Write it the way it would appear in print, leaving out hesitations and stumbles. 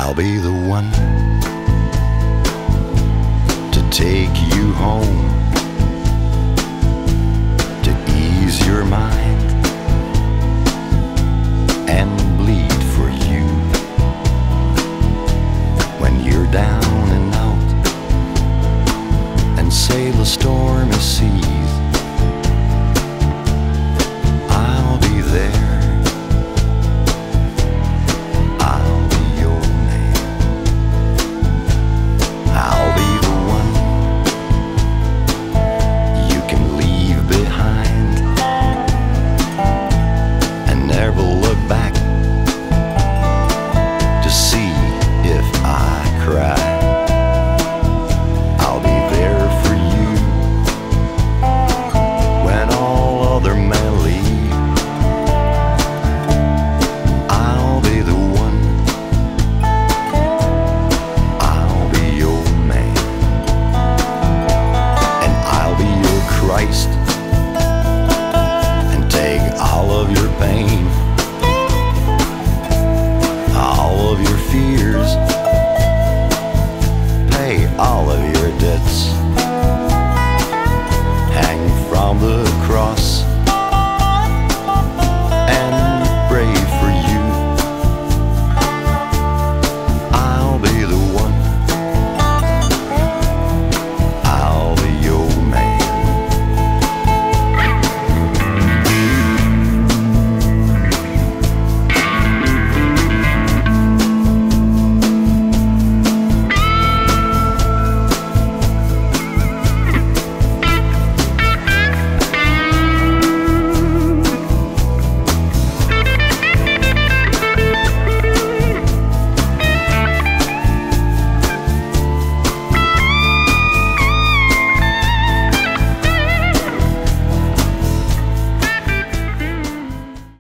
I'll be the one to take you home, to ease your mind and bleed for you when you're down and out, and sail a storm